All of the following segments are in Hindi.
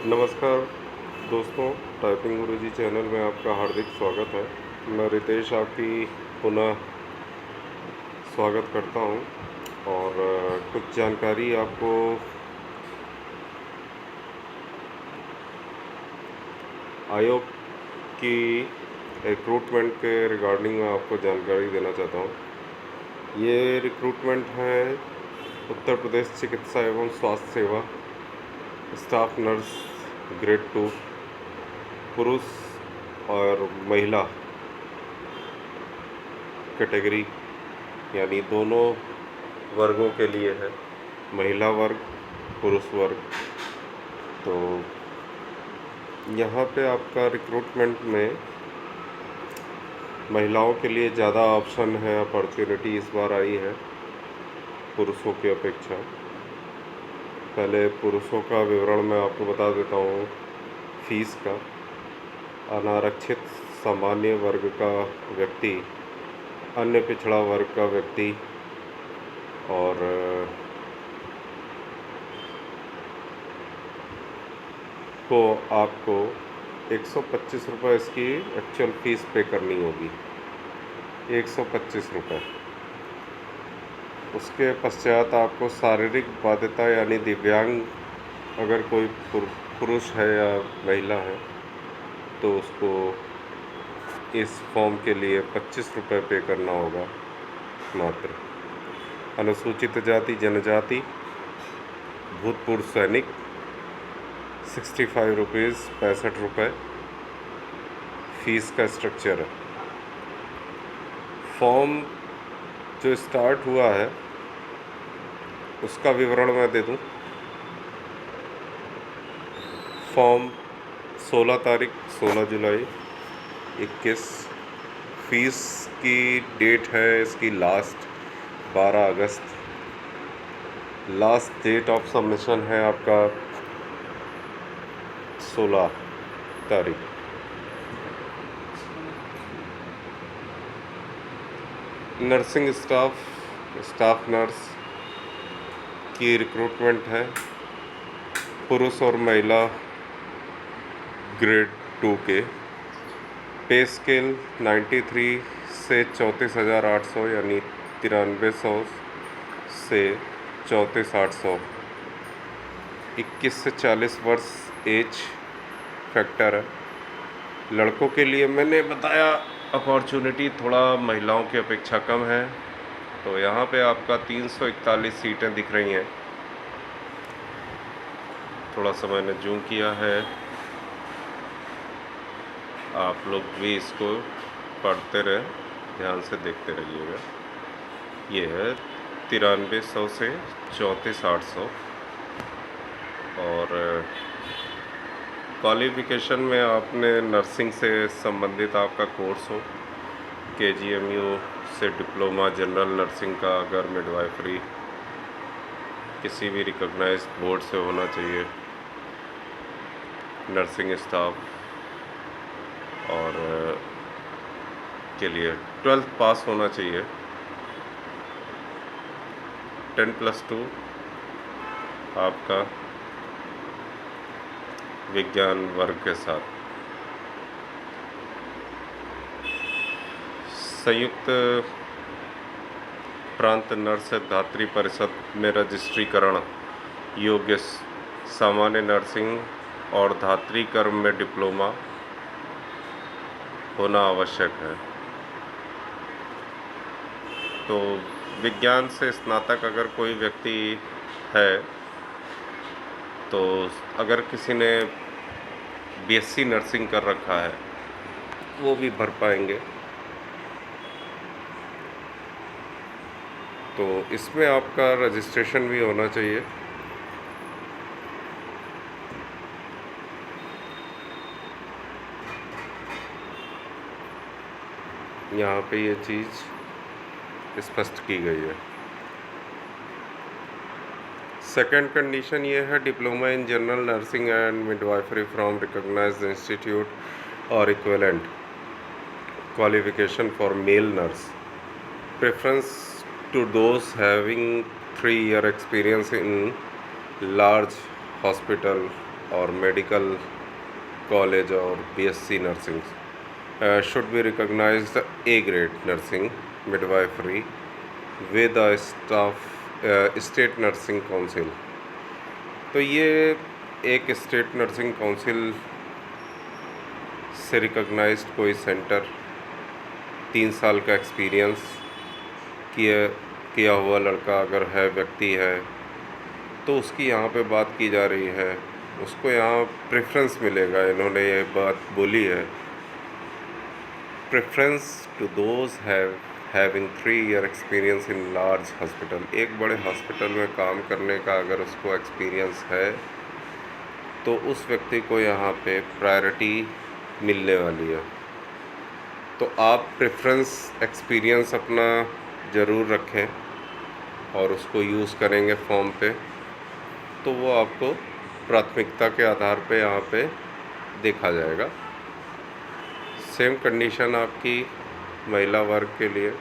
नमस्कार दोस्तों, टाइपिंग गुरुजी चैनल में आपका हार्दिक स्वागत है। मैं रितेश आपकी पुनः स्वागत करता हूं और कुछ जानकारी आपको आयोग की रिक्रूटमेंट के रिगार्डिंग में आपको जानकारी देना चाहता हूं। ये रिक्रूटमेंट है उत्तर प्रदेश चिकित्सा एवं स्वास्थ्य सेवा स्टाफ नर्स ग्रेड 2 पुरुष और महिला कैटेगरी यानी दोनों वर्गों के लिए है, महिला वर्ग पुरुष वर्ग। तो यहाँ पे आपका रिक्रूटमेंट में महिलाओं के लिए ज़्यादा ऑप्शन है, अपॉर्चुनिटी इस बार आई है पुरुषों की अपेक्षा। पहले पुरुषों का विवरण मैं आपको बता देता हूँ। फीस का अनारक्षित सामान्य वर्ग का व्यक्ति, अन्य पिछड़ा वर्ग का व्यक्ति और को आपको 125 रुपये इसकी एक्चुअल फ़ीस पे करनी होगी, 125 रुपये। उसके पश्चात आपको शारीरिक बाध्यता यानी दिव्यांग अगर कोई पुरुष है या महिला है तो उसको इस फॉर्म के लिए 25 रुपये पे करना होगा मात्र। अनुसूचित जाति जनजाति भूतपूर्व सैनिक 65 रुपीज़ 65 रुपये फीस का स्ट्रक्चर है। फॉर्म जो स्टार्ट हुआ है उसका विवरण मैं दे दूं। फॉर्म 16 जुलाई 21। फीस की डेट है इसकी लास्ट 12 अगस्त। लास्ट डेट ऑफ सबमिशन है आपका 16 तारीख। नर्सिंग स्टाफ नर्स की रिक्रूटमेंट है, पुरुष और महिला ग्रेड 2 के। पे स्केल 93 से 34,800 यानी 9300 से 34,800। 21 से 40 वर्ष एज फैक्टर है। लड़कों के लिए मैंने बताया अपॉर्चुनिटी थोड़ा महिलाओं की अपेक्षा कम है। तो यहाँ पे आपका 341 सीटें दिख रही हैं। थोड़ा सा मैंने जूम किया है, आप लोग भी इसको पढ़ते रहे, ध्यान से देखते रहिएगा। ये है 9300 से 34,800 और क्वालिफ़िकेशन में आपने नर्सिंग से संबंधित आपका कोर्स हो, KGMU से डिप्लोमा जनरल नर्सिंग का, अगर मिडवाइफरी किसी भी रिकॉग्नाइज्ड बोर्ड से होना चाहिए। नर्सिंग स्टाफ और के लिए 12th पास होना चाहिए, 10+2 आपका विज्ञान वर्ग के साथ। संयुक्त प्रांत नर्स धात्री परिषद में रजिस्ट्रीकरण योग्य सामान्य नर्सिंग और धात्री कर्म में डिप्लोमा होना आवश्यक है। तो विज्ञान से स्नातक अगर कोई व्यक्ति है तो अगर किसी ने BSc नर्सिंग कर रखा है वो भी भर पाएंगे। तो इसमें आपका रजिस्ट्रेशन भी होना चाहिए। यहाँ पे ये चीज़ स्पष्ट की गई है। सेकंड कंडीशन ये है, diploma in general nursing and midwifery from recognized institute और equivalent qualification for male nurse. Preference to those having 3 year experience in large hospital और मेडिकल कॉलेज और BSc nursing should be recognized A grade nursing midwifery with a state nursing council. तो ये एक स्टेट नर्सिंग काउंसिल से रिकॉग्नाइज्ड कोई सेंटर 3 साल का एक्सपीरियंस किया हुआ लड़का अगर है, व्यक्ति है, तो उसकी यहाँ पे बात की जा रही है, उसको यहाँ प्रेफरेंस मिलेगा। इन्होंने ये बात बोली है, preference to those having 3 year experience in large hospital. एक बड़े हॉस्पिटल में काम करने का अगर उसको एक्सपीरियंस है तो उस व्यक्ति को यहाँ पे प्रायोरिटी मिलने वाली है। तो आप प्रेफरेंस एक्सपीरियंस अपना ज़रूर रखें और उसको यूज़ करेंगे फॉर्म पे, तो वो आपको प्राथमिकता के आधार पे यहाँ पे देखा जाएगा। सेम कंडीशन आपकी महिला वर्ग के लिए,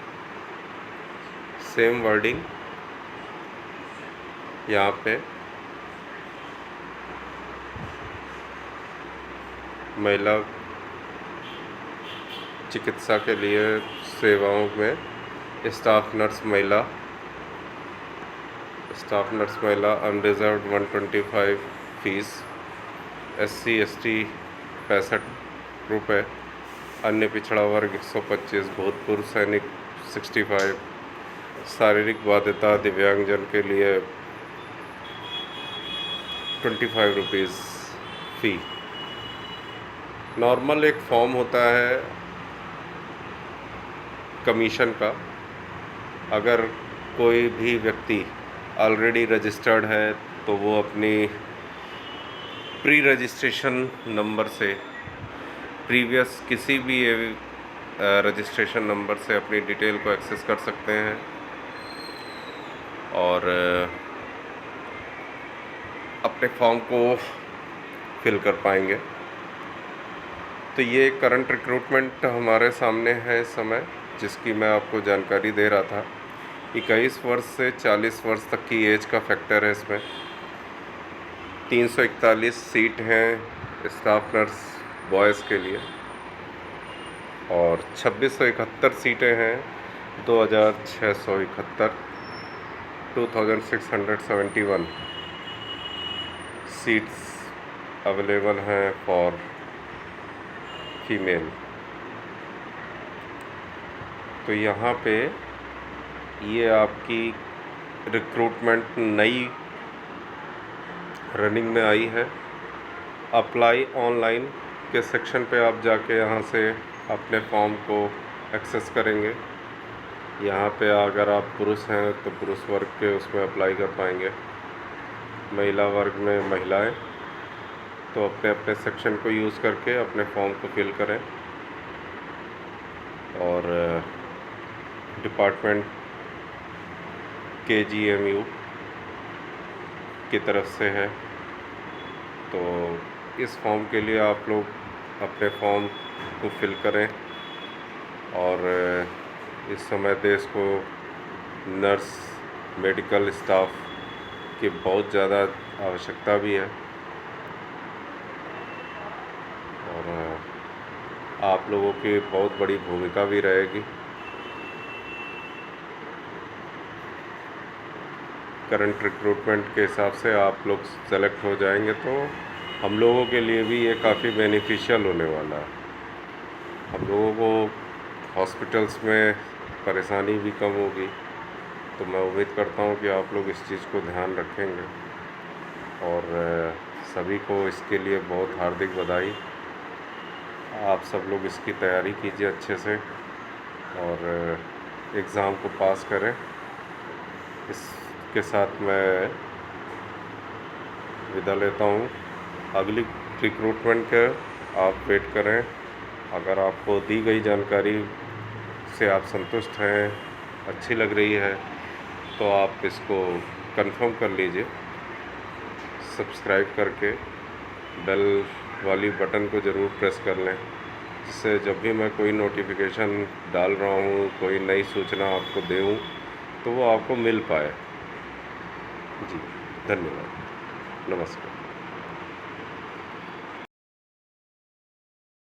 सेम वर्डिंग यहाँ पे महिला चिकित्सा के लिए सेवाओं में स्टाफ नर्स महिला अनरिजर्व्ड 125 फीस, SC ST 65 रुपये, अन्य पिछड़ा वर्ग 125, भूतपूर्व सैनिक 65, शारीरिक बाध्यता दिव्यांगजन के लिए 25 रुपीज़ फ़ी। नॉर्मल एक फॉर्म होता है कमीशन का। अगर कोई भी व्यक्ति ऑलरेडी रजिस्टर्ड है तो वो अपनी प्री रजिस्ट्रेशन नंबर से, प्रीवियस किसी भी रजिस्ट्रेशन नंबर से अपनी डिटेल को एक्सेस कर सकते हैं और अपने फॉर्म को फिल कर पाएंगे। तो ये करंट रिक्रूटमेंट हमारे सामने है इस समय, जिसकी मैं आपको जानकारी दे रहा था। 21 वर्ष से 40 वर्ष तक की एज का फैक्टर है इसमें। 341 सीट हैं स्टाफ नर्स बॉयज़ के लिए और 2671 सीटें हैं 2671 सीट्स अवेलेबल हैं फॉर फीमेल। तो यहाँ पे ये आपकी रिक्रूटमेंट नई रनिंग में आई है। अप्लाई ऑनलाइन के सेक्शन पे आप जाके यहाँ से अपने फॉर्म को एक्सेस करेंगे। यहाँ पे अगर आप पुरुष हैं तो पुरुष वर्ग के उसमें अप्लाई कर पाएंगे, महिला वर्ग में महिलाएं, तो अपने अपने सेक्शन को यूज़ करके अपने फॉर्म को फिल करें। और डिपार्टमेंट KGMU की तरफ से है। तो इस फॉर्म के लिए आप लोग अपने फॉर्म को फिल करें। और इस समय देश को नर्स, मेडिकल स्टाफ की बहुत ज़्यादा आवश्यकता भी है और आप लोगों की बहुत बड़ी भूमिका भी रहेगी। करंट रिक्रूटमेंट के हिसाब से आप लोग सेलेक्ट हो जाएंगे तो हम लोगों के लिए भी ये काफ़ी बेनिफिशियल होने वाला है। हम लोगों को हॉस्पिटल्स में परेशानी भी कम होगी। तो मैं उम्मीद करता हूँ कि आप लोग इस चीज़ को ध्यान रखेंगे और सभी को इसके लिए बहुत हार्दिक बधाई। आप सब लोग इसकी तैयारी कीजिए अच्छे से और एग्ज़ाम को पास करें। इसके साथ मैं विदा लेता हूँ। अगली रिक्रूटमेंट के आप वेट करें। अगर आपको दी गई जानकारी से आप संतुष्ट हैं, अच्छी लग रही है, तो आप इसको कंफर्म कर लीजिए सब्सक्राइब करके। बेल वाली बटन को ज़रूर प्रेस कर लें, जिससे जब भी मैं कोई नोटिफिकेशन डाल रहा हूँ, कोई नई सूचना आपको दूँ, तो वो आपको मिल पाए। जी धन्यवाद, नमस्कार।